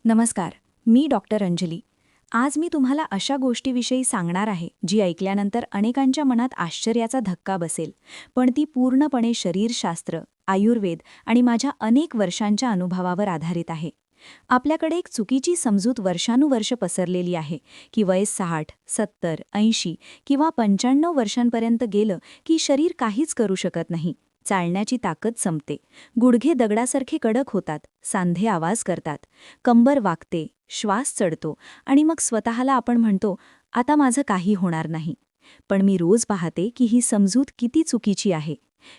नमस्कार. मी डॉक्टर अंजली. आज मी तुम्हाला अशा गोष्टीविषयी सांगणार आहे जी ऐकल्यानंतर अनेकांच्या मनात आश्चर्याचा धक्का बसेल, पण ती पूर्णपणे शरीरशास्त्र, आयुर्वेद आणि माझ्या अनेक वर्षांच्या अनुभवावर आधारित आहे. आपल्याकडे एक चुकीची समजूत वर्षानुवर्ष पसरलेली आहे की वय 60, 70, 80 किंवा 95 वर्षांपर्यंत गेलं की शरीर काहीच करू शकत नाही. चालण्याची ताकद संपते, गुडघे दगडासारखे कडक होतात, सांधे आवाज करतात, कंबर वाकते, श्वास चढतो आणि मग स्वतःला आपण म्हणतो, आता माझं काही होणार नाही. पण मी रोज पाहते की ही समजूत किती चुकीची आहे.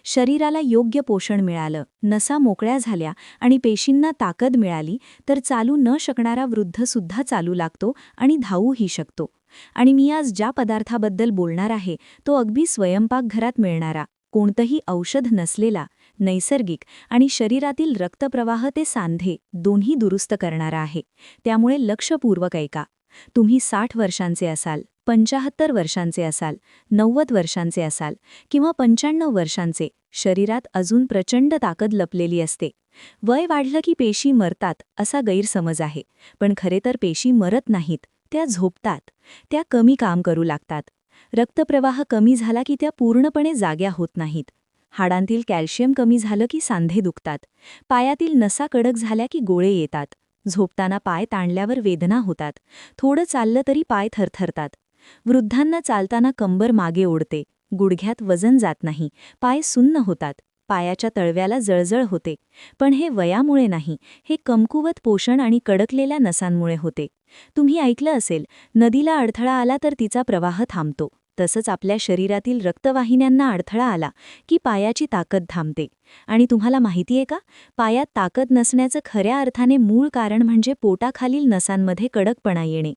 शरीराला योग्य पोषण मिळालं, नसा मोकळ्या झाल्या आणि पेशींना ताकद मिळाली तर चालू न शकणारा वृद्धसुद्धा चालू लागतो आणि धावूही शकतो. आणि मी आज ज्या पदार्थाबद्दल बोलणार आहे तो अगदी स्वयंपाकघरात मिळणारा, कोणतंही औषध नसलेला, नैसर्गिक आणि शरीरातील रक्तप्रवाह ते सांधे दोन्ही दुरुस्त करणारा आहे. त्यामुळे लक्षपूर्वक ऐका. तुम्ही 60 वर्षांचे असाल, 75 वर्षांचे असाल, 90 वर्षांचे असाल किंवा 95 वर्षांचे, शरीरात अजून प्रचंड ताकद लपलेली असते. वय वाढलं की पेशी मरतात असा गैरसमज आहे, पण खरे तर पेशी मरत नाहीत, त्या झोपतात. त्या कमी काम करू लागतात. रक्तप्रवाह कमी झाला की त्या पूर्णपणे जाग्या होत नाहीत. हाडांतील कॅल्शियम कमी झालं की सांधे दुखतात. पायातील नसा कडक झाल्या की गोळे येतात. झोपताना पाय ताणल्यावर वेदना होतात. थोडं चाललं तरी पाय थरथरतात. वृद्धांना चालताना कंबर मागे ओढते, गुडघ्यात वजन जात नाही, पाय सुन्न होतात, पायाच्या तळव्याला जळजळ होते. पण हे वयामुळे नाही, हे कमकुवत पोषण आणि कडकलेल्या नसांमुळे होते. तुम्ही ऐकलं असेल, नदीला अडथळा आला तर तिचा प्रवाह थांबतो. तसंच आपल्या शरीरातील रक्तवाहिन्यांना अडथळा आला की पायाची ताकद थांबते. आणि तुम्हाला माहितीये का, पायात ताकद नसण्याचं खऱ्या अर्थाने मूळ कारण म्हणजे पोटाखालील नसांमध्ये कडकपणा येणे.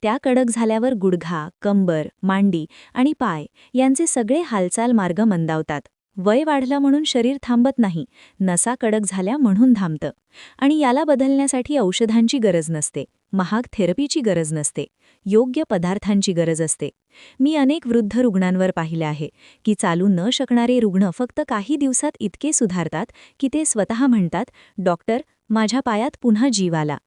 त्या कडक झाल्यावर गुडघा, कंबर, मांडी आणि पाय यांचे सगळे हालचाल मार्ग मंदावतात. वय वाढलं म्हणून शरीर थांबत नाही, नसा कडक झाल्या म्हणून थांबतं. आणि याला बदलण्यासाठी औषधांची गरज नसते, महाग थेरपीची गरज नसते, योग्य पदार्थांची गरज असते. मी अनेक वृद्ध रुग्णांवर पाहिले आहे की चालू न शकणारे रुग्ण फक्त काही दिवसात इतके सुधारतात की ते स्वतः म्हणतात, डॉक्टर, माझ्या पायात पुन्हा जीव आला.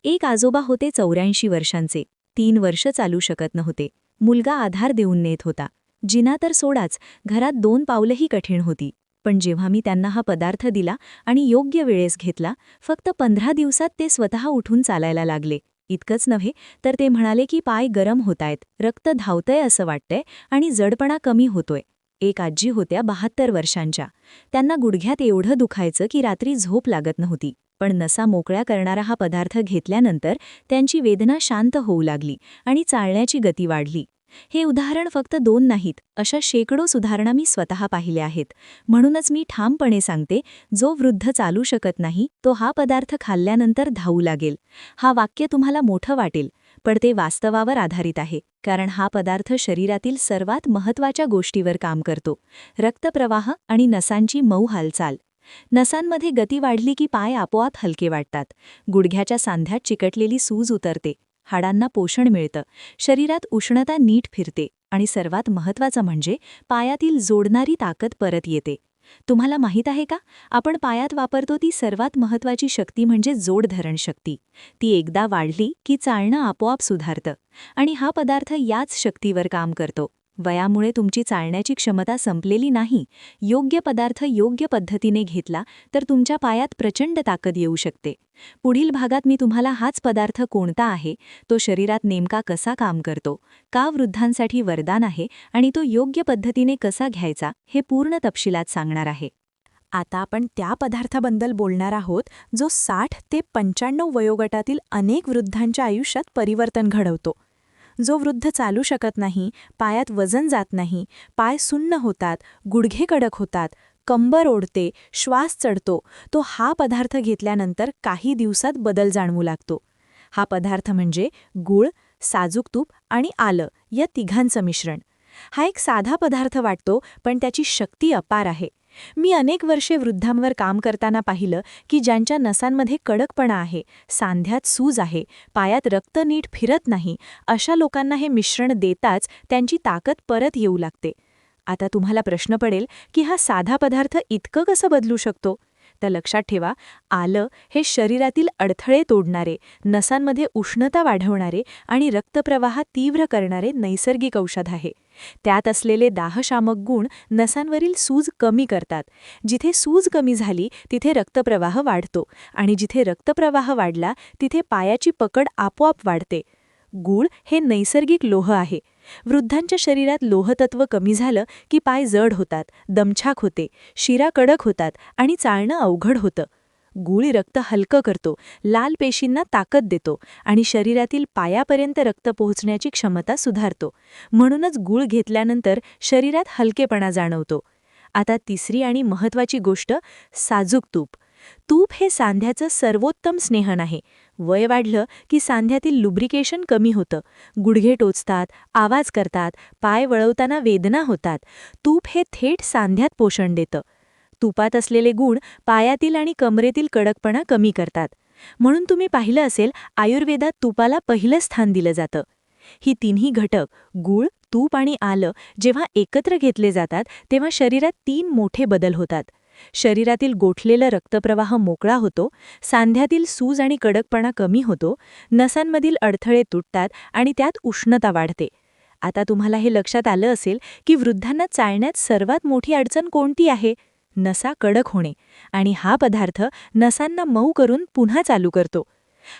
एक आजोबा होते 84 वर्षांचे. 3 वर्ष चालू शकत नव्हते. मुलगा आधार देऊन नेत होता. जिना तर सोडाच, घरात 2 पावलंही कठीण होती. पण जेव्हा मी त्यांना हा पदार्थ दिला आणि योग्य वेळेस घेतला, फक्त 15 दिवसात ते स्वतः उठून चालायला लागले. इतकंच नव्हे तर ते म्हणाले की पाय गरम होतायत, रक्त धावतंय असं वाटतंय आणि जडपणा कमी होतोय. एक आजी होत्या 72 वर्षांच्या. त्यांना गुडघ्यात एवढं दुखायचं की रात्री झोप लागत नव्हती. पण नसा मोकळ्या करणारा हा पदार्थ घेतल्यानंतर त्यांची वेदना शांत होऊ लागली आणि चालण्याची गती वाढली. हे उदाहरण फक्त 2 नाहीत, अशा शेकडो सुधारणा मी स्वतः पाहिल्या आहेत. म्हणूनच मी ठामपणे सांगते, जो वृद्ध चालू शकत नाही तो हा पदार्थ खाल्ल्यानंतर धावू लागेल. हा वाक्य तुम्हाला मोठं वाटेल, पण ते वास्तवावर आधारित आहे, कारण हा पदार्थ शरीरातील सर्वात महत्त्वाच्या गोष्टीवर काम करतो: रक्तप्रवाह आणि नसांची मऊ हालचाल. नसांमध्ये गती वाढली की पाय आपोआप हलके वाटतात, गुडघ्याच्या सांध्यात चिकटलेली सूज उतरते, हाडांना पोषण मिळतं, शरीरात उष्णता नीट फिरते आणि सर्वात महत्त्वाचं म्हणजे पायातील जोडणारी ताकद परत येते. तुम्हाला माहीत आहे का, आपण पायात वापरतो ती सर्वात महत्त्वाची शक्ती म्हणजे जोडधरण शक्ती. ती एकदा वाढली की चालणं आपोआप सुधारतं. आणि हा पदार्थ याच शक्तीवर काम करतो. वयामुळे तुमची चालण्याची क्षमता संपलेली नाही. योग्य पदार्थ योग्य पद्धतीने घेतला तर तुमच्या पायात प्रचंड ताकद येऊ शकते. पुढील भागात मी तुम्हाला हाच पदार्थ कोणता आहे, तो शरीरात नेमका कसा काम करतो, का वृद्धांसाठी वरदान आहे आणि तो योग्य पद्धतीने कसा घ्यायचा, हे पूर्ण तपशिलात सांगणार आहे. आता आपण त्या पदार्थाबद्दल बोलणार आहोत जो 60 ते 95 वयोगटातील अनेक वृद्धांच्या आयुष्यात परिवर्तन घडवतो. जो वृद्ध चालू शकत नाही, पायात वजन जात नाही, पाय सुन्न होतात, गुडघे कडक होतात, कंबर ओढते, श्वास चढतो, तो हा पदार्थ घेतल्यानंतर काही दिवसात बदल जाणवू लागतो. हा पदार्थ म्हणजे गूळ, साजूक तूप आणि आलं या तिघांचं मिश्रण. हा एक साधा पदार्थ वाटतो, पण त्याची शक्ती अपार आहे. मी अनेक वर्षे वृद्धांवर काम करताना पाहिलं की ज्यांच्या नसांमध्ये कडकपणा आहे, सांध्यात सूज आहे, पायात रक्त नीट फिरत नाही, अशा लोकांना हे मिश्रण देताच त्यांची ताकद परत येऊ लागते. आता तुम्हाला प्रश्न पडेल की हा साधा पदार्थ इतकं कसं बदलू शकतो? तर लक्षात ठेवा, आलं हे शरीरातील अडथळे तोडणारे, नसांमध्ये उष्णता वाढवणारे आणि रक्तप्रवाह तीव्र करणारे नैसर्गिक औषध आहे. त्यात असलेले दाहशामक गुण नसांवरील सूज कमी करतात. जिथे सूज कमी झाली तिथे रक्तप्रवाह वाढतो आणि जिथे रक्तप्रवाह वाढला तिथे पायाची पकड आपोआप वाढते. गूळ हे नैसर्गिक लोह आहे. वृद्धांच्या शरीरात लोहतत्व कमी झालं की पाय जड होतात, दमछाक होते, शिरा कडक होतात आणि चालणं अवघड होतं. गूळ रक्त हलकं करतो, लाल पेशींना ताकद देतो आणि शरीरातील पायापर्यंत रक्त पोहोचण्याची क्षमता सुधारतो. म्हणूनच गूळ घेतल्यानंतर शरीरात हलकेपणा जाणवतो. आता तिसरी आणि महत्त्वाची गोष्ट, साजूक तूप. तूप हे सांध्याचं सर्वोत्तम स्नेहन आहे. वय वाढलं की सांध्यातील लुब्रिकेशन कमी होतं, गुडघे टोचतात, आवाज करतात, पाय वळवताना वेदना होतात. तूप हे थेट सांध्यात पोषण देतं. तुपात असलेले गुण पायातील आणि कमरेतील कडकपणा कमी करतात. म्हणून तुम्ही पाहिलं असेल, आयुर्वेदात तुपाला पहिलं स्थान दिलं जातं. ही तिन्ही घटक, गूळ, तूप आणि आलं, जेव्हा एकत्र घेतले जातात तेव्हा शरीरात 3 मोठे बदल होतात. शरीरातील गोठलेला रक्तप्रवाह मोकळा होतो, सांध्यातील सूज आणि कडकपणा कमी होतो, नसांमधील अडथळे तुटतात आणि त्यात उष्णता वाढते. आता तुम्हाला हे लक्षात आलं असेल की वृद्धांना चालण्यात सर्वात मोठी अडचण कोणती आहे? नसा कडक होणे. आणि हा पदार्थ नसांना मऊ करून पुन्हा चालू करतो.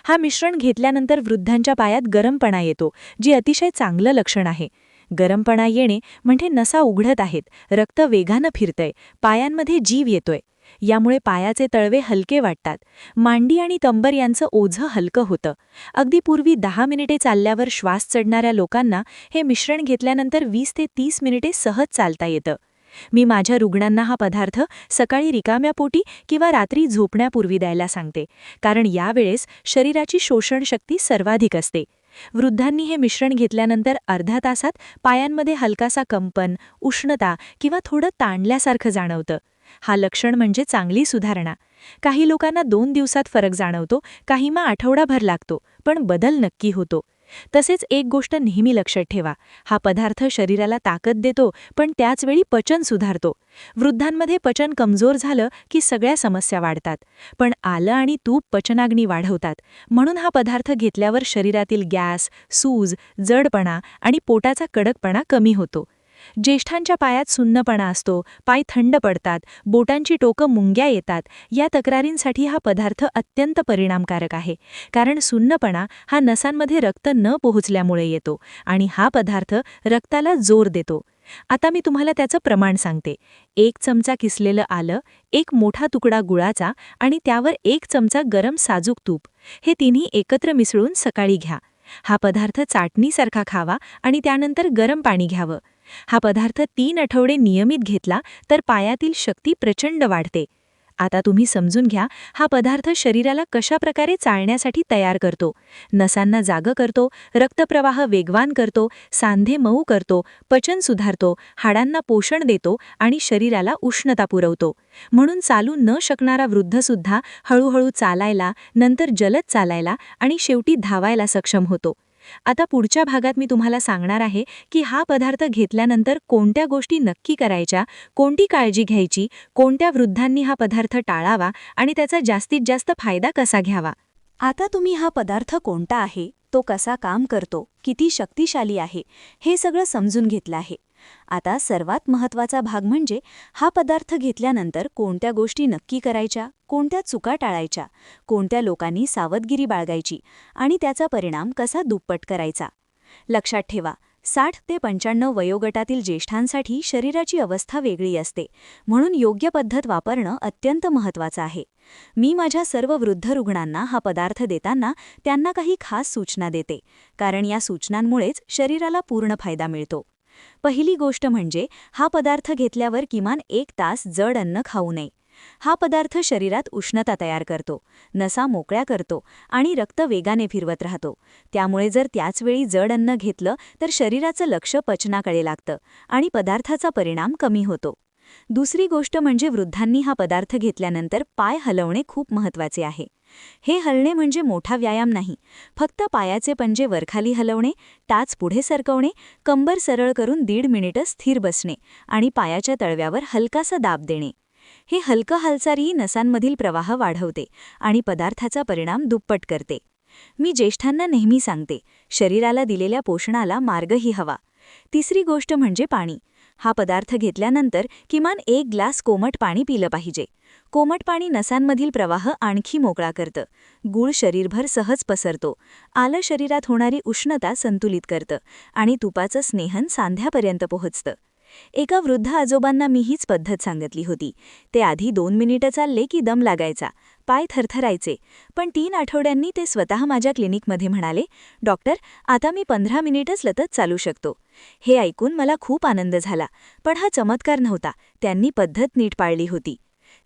हा मिश्रण घेतल्यानंतर वृद्धांच्या पायात गरमपणा येतो, जे अतिशय चांगलं लक्षण आहे. गरमपणा येणे म्हणजे नसा उघडत आहेत, रक्त वेगानं फिरतंय, पायांमध्ये जीव येतोय. यामुळे पायाचे तळवे हलके वाटतात, मांडी आणि कंबर यांचं ओझं हलकं होतं. अगदी पूर्वी 10 मिनिटे चालल्यावर श्वास चढणाऱ्या लोकांना हे मिश्रण घेतल्यानंतर 20 ते 30 मिनिटे सहज चालता येतं. मी माझ्या रुग्णांना हा पदार्थ सकाळी रिकाम्या पोटी किंवा रात्री झोपण्यापूर्वी द्यायला सांगते, कारण यावेळेस शरीराची शोषणशक्ती सर्वाधिक असते. वृद्धांनी हे मिश्रण घेतल्यानंतर अर्ध्या तासात पायांमध्ये हलकासा कंपन, उष्णता किंवा थोडं ताणल्यासारखं जाणवतं. हा लक्षण म्हणजे चांगली सुधारणा. काही लोकांना 2 दिवसात फरक जाणवतो, काहींना आठवडाभर लागतो, पण बदल नक्की होतो. तसेच एक गोष्ट नेहमी लक्षात ठेवा, हा पदार्थ शरीराला ताकद देतो, पण त्याचवेळी पचन सुधारतो. वृद्धांमध्ये पचन कमजोर झालं की सगळ्या समस्या वाढतात, पण आलं आणि तूप पचनाग्नी वाढवतात. म्हणून हा पदार्थ घेतल्यावर शरीरातील गॅस, सूज, जडपणा आणि पोटाचा कडकपणा कमी होतो. ज्येष्ठांच्या पायात सुन्नपणा असतो, पाय थंड पडतात, बोटांची टोकं मुंग्या येतात, या तक्रारींसाठी हा पदार्थ अत्यंत परिणामकारक आहे. कारण सुन्नपणा हा नसांमध्ये रक्त न पोहोचल्यामुळे येतो आणि हा पदार्थ रक्ताला जोर देतो. आता मी तुम्हाला त्याचं प्रमाण सांगते. 1 चमचा किसलेलं आलं, 1 मोठा तुकडा गुळाचा आणि त्यावर 1 चमचा गरम साजूक तूप, हे तिन्ही एकत्र मिसळून सकाळी घ्या. हा पदार्थ चाटणीसारखा खावा आणि त्यानंतर गरम पाणी घ्यावं. हा पदार्थ 3 आठवडे नियमित घेतला तर पायातील शक्ती प्रचंड वाढते. आता तुम्ही समजून घ्या, हा पदार्थ शरीराला कशाप्रकारे चालण्यासाठी तयार करतो. नसांना जागं करतो, रक्तप्रवाह वेगवान करतो, सांधे मऊ करतो, पचन सुधारतो, हाडांना पोषण देतो आणि शरीराला उष्णता पुरवतो. म्हणून चालू न शकणारा वृद्धसुद्धा हळूहळू चालायला, नंतर जलद चालायला आणि शेवटी धावायला सक्षम होतो. आता पुढच्या भागात मी तुम्हाला सांगणार आहे की हा पदार्थ घेतल्यानंतर कोणत्या गोष्टी नक्की करायच्या, कोणती काळजी घ्यायची, कोणत्या वृद्धांनी हा पदार्थ टाळावा आणि त्याचा जास्तीत जास्त फायदा कसा घ्यावा. आता तुम्ही हा पदार्थ कोणता आहे, तो कसा काम करतो, किती शक्तिशाली आहे, हे सगळं समजून घेतलं आहे. आता सर्वात महत्त्वाचा भाग म्हणजे हा पदार्थ घेतल्यानंतर कोणत्या गोष्टी नक्की करायच्या, कोणत्या चुका टाळायच्या, कोणत्या लोकांनी सावधगिरी बाळगायची आणि त्याचा परिणाम कसा दुप्पट करायचा. लक्षात ठेवा, 60 ते 95 वयोगटातील ज्येष्ठांसाठी शरीराची अवस्था वेगळी असते, म्हणून योग्य पद्धत वापरणं अत्यंत महत्त्वाचं आहे. मी माझ्या सर्व वृद्ध रुग्णांना हा पदार्थ देताना त्यांना काही खास सूचना देते, कारण या सूचनांमुळेच शरीराला पूर्ण फायदा मिळतो. पहिली गोष्ट म्हणजे हा पदार्थ घेतल्यावर किमान 1 तास जड अन्न खाऊ नये. हा पदार्थ शरीरात उष्णता तयार करतो, नसा मोकळ्या करतो आणि रक्त वेगाने फिरवत राहतो. त्यामुळे जर त्याचवेळी जड अन्न घेतलं तर शरीराचं लक्ष पचनाकडे लागतं आणि पदार्थाचा परिणाम कमी होतो. दुसरी गोष्ट म्हणजे वृद्धांनी हा पदार्थ घेतल्यानंतर पाय हलवणे खूप महत्त्वाचे आहे. हे हलणे म्हणजे मोठा व्यायाम नाही, फक्त पायाचे पंजे वरखाली हलवणे, टाच पुढे सरकवणे, कंबर सरळ करून 1.5 मिनिटं स्थिर बसणे आणि पायाच्या तळव्यावर हलकासा दाब देणे. हे हलकं हालचालही नसांमधील प्रवाह वाढवते आणि पदार्थाचा परिणाम दुप्पट करते. मी ज्येष्ठांना नेहमी सांगते, शरीराला दिलेल्या पोषणाला मार्गही हवा. तिसरी गोष्ट म्हणजे पाणी. हा पदार्थ घेतल्यानंतर किमान 1 ग्लास कोमट पाणी पिलं पाहिजे. कोमट पाणी नसांमधील प्रवाह आणखी मोकळा करतं. गूळ शरीरभर सहज पसरतो. आलं शरीरात होणारी उष्णता संतुलित करतं आणि तुपाचं स्नेहन सांध्यापर्यंत पोहोचतं. एका वृद्ध आजोबांना मी हीच पद्धत सांगितली होती. ते आधी 2 मिनिटं चालले की दम लागायचा, पाय थरथरायचे. पण 3 आठवड्यांनी ते स्वतः माझ्या क्लिनिकमध्ये म्हणाले, डॉक्टर, आता मी 15 मिनिटं सतत चालू शकतो. हे ऐकून मला खूप आनंद झाला. पण हा चमत्कार नव्हता, त्यांनी पद्धत नीट पाळली होती.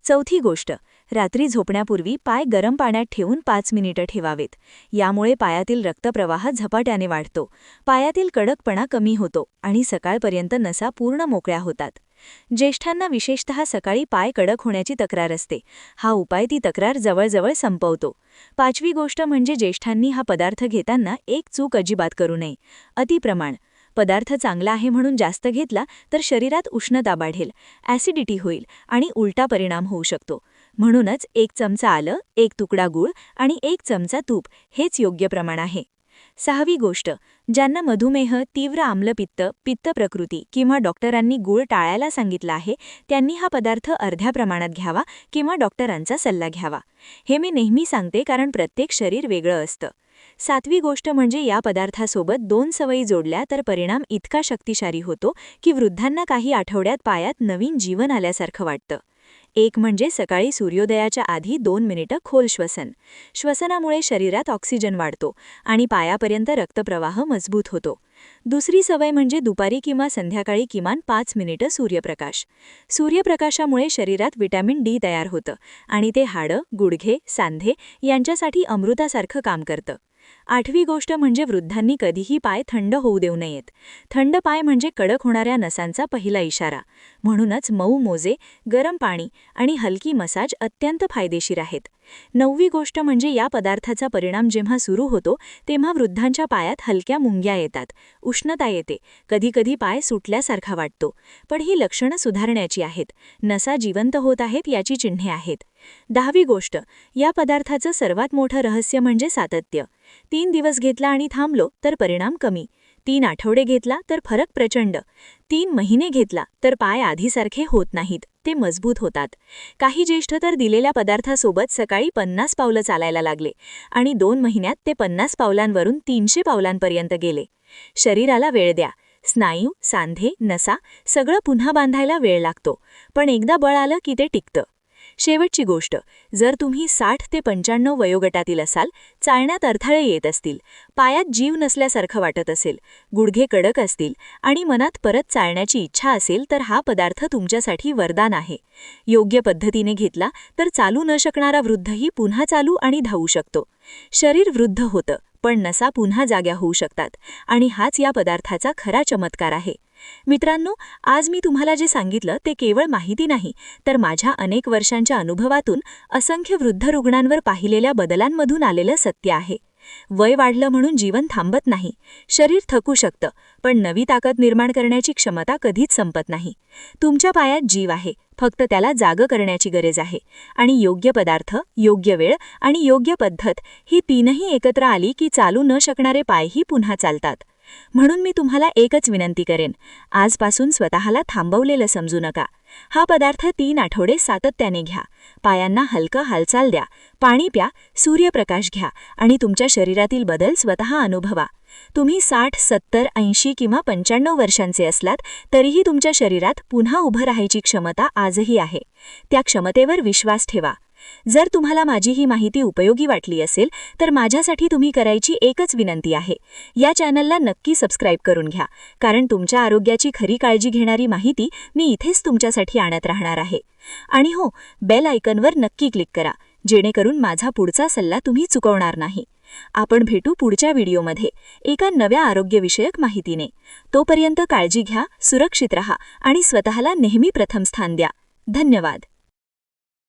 चौथी गोष्ट, रात्री झोपण्यापूर्वी पाय गरम पाण्यात ठेवून 5 मिनिटं ठेवावेत. यामुळे पायातील रक्तप्रवाह झपाट्याने वाढतो, पायातील कडकपणा कमी होतो आणि सकाळपर्यंत नसा पूर्ण मोकळ्या होतात. ज्येष्ठांना विशेषतः सकाळी पाय कडक होण्याची तक्रार असते. हा उपाय ती तक्रार जवळजवळ संपवतो. 5वी गोष्ट म्हणजे ज्येष्ठांनी हा पदार्थ घेताना एक चूक अजिबात करू नये. अतिप्रमाण. पदार्थ चांगला आहे म्हणून जास्त घेतला तर शरीरात उष्णता वाढेल, ॲसिडिटी होईल आणि उलटा परिणाम होऊ शकतो. म्हणूनच 1 चमचा आलं, 1 तुकडा गूळ आणि 1 चमचा तूप हेच योग्य प्रमाण आहे. 6वी गोष्ट, ज्यांना मधुमेह, तीव्र आम्लपित्त, पित्त प्रकृती किंवा डॉक्टरांनी गूळ टाळायला सांगितलं आहे, त्यांनी हा पदार्थ अर्ध्या प्रमाणात घ्यावा किंवा डॉक्टरांचा सल्ला घ्यावा. हे मी नेहमी सांगते कारण प्रत्येक शरीर वेगळं असतं. 7वी गोष्ट म्हणजे या पदार्थासोबत 2 सवयी जोडल्या तर परिणाम इतका शक्तिशाली होतो की वृद्धांना काही आठवड्यात पायात नवीन जीवन आल्यासारखं वाटतं. एक म्हणजे सकाळी सूर्योदयाच्या आधी 2 मिनिटं खोल श्वसन. श्वसनामुळे शरीरात ऑक्सिजन वाढतो आणि पायापर्यंत रक्तप्रवाह मजबूत होतो. दुसरी सवय म्हणजे दुपारी किंवा संध्याकाळी किमान 5 मिनिटं सूर्यप्रकाश. सूर्यप्रकाशामुळे शरीरात व्हिटॅमिन डी तयार होतं आणि ते हाडं, गुडघे, सांधे यांच्यासाठी अमृतासारखं काम करतं. 8वी गोष्ट म्हणजे वृद्धांनी कधीही पाय थंड होऊ देऊ नयेत. थंड पाय म्हणजे कडक होणाऱ्या नसांचा पहिला इशारा. म्हणूनच मऊ मोजे, गरम पाणी आणि हलकी मसाज अत्यंत फायदेशीर आहेत. 9वी गोष्ट म्हणजे या पदार्थाचा परिणाम जेव्हा सुरू होतो तेव्हा वृद्धांच्या पायात हलक्या मुंग्या येतात, उष्णता येते, कधीकधी पाय सुटल्यासारखा वाटतो. पण ही लक्षणं सुधारण्याची आहेत. नसा जिवंत होत आहेत याची चिन्हे आहेत. 10वी गोष्ट, या पदार्थाचं सर्वात मोठं रहस्य म्हणजे सातत्य. 3 दिवस घेतला आणि थांबलो तर परिणाम कमी. 3 आठवडे घेतला तर फरक प्रचंड. 3 महिने घेतला तर पाय आधीसारखे होत नाहीत, ते मजबूत होतात. काही ज्येष्ठ तर दिलेल्या पदार्थासोबत सकाळी 50 पावलं चालायला लागले आणि 2 महिन्यात ते 50 पावलांवरून 300 पावलांपर्यंत गेले. शरीराला वेळ द्या. स्नायू, सांधे, नसा सगळं पुन्हा बांधायला वेळ लागतो, पण एकदा बळ आलं की ते टिकतं. शेवटची गोष्ट, जर तुम्ही 60 ते 95 वयोगटातील असाल, चालण्यात अडथळे येत असतील, पायात जीव नसल्यासारखं वाटत असेल, गुडघे कडक असतील आणि मनात परत चालण्याची इच्छा असेल तर हा पदार्थ तुमच्यासाठी वरदान आहे. योग्य पद्धतीने घेतला तर चालू न शकणारा वृद्धही पुन्हा चालू आणि धावू शकतो. शरीर वृद्ध होतं पण नसा पुन्हा जाग्या होऊ शकतात आणि हाच या पदार्थाचा खरा चमत्कार आहे. मित्रांनो, आज मी तुम्हाला जे सांगितलं ते केवळ माहिती नाही तर माझ्या अनेक वर्षांच्या अनुभवातून असंख्य वृद्ध रुग्णांवर पाहिलेल्या बदलांमधून आलेलं सत्य आहे. वय वाढलं म्हणून जीवन थांबत नाही. शरीर थकू शकतं, पण नवी ताकद निर्माण करण्याची क्षमता कधीच संपत नाही. तुमच्या पायात जीव आहे, फक्त त्याला जागं करण्याची गरज आहे. आणि योग्य पदार्थ, योग्य वेळ आणि योग्य पद्धत ही तीनही एकत्र आली की चालू न शकणारे पायही पुन्हा चालतात. म्हणून मी तुम्हाला एकच विनंती करेन, आजपासून स्वतःला थांबवलेलं समजू नका. हा पदार्थ 3 आठवडे सातत्याने घ्या. पायांना हलकं हालचाल द्या, पाणी प्या, सूर्यप्रकाश घ्या आणि तुमच्या शरीरातील बदल स्वतः अनुभवा. तुम्ही 60, 70, 80 किंवा 95 वर्षांचे असलात तरीही तुमच्या शरीरात पुन्हा उभं राहायची क्षमता आजही आहे. त्या क्षमतेवर विश्वास ठेवा. जर तुम्हाला माझी ही माहिती उपयोगी वाटली असेल तर माझ्यासाठी तुम्ही करायची एकच विनंती आहे, या चॅनलला नक्की सबस्क्राईब करून घ्या, कारण तुमच्या आरोग्याची खरी काळजी घेणारी माहिती मी इथेच तुमच्यासाठी आणत राहणार आहे. आणि हो, बेल आयकॉनवर नक्की क्लिक करा, जेणेकरून माझा पुढचा सल्ला तुम्ही चुकवणार नाही. आपण भेटू पुढच्या व्हिडिओमध्ये एका नव्या आरोग्यविषयक माहितीने. तोपर्यंत काळजी घ्या, सुरक्षित रहा आणि स्वतःला नेहमी प्रथम स्थान द्या. धन्यवाद.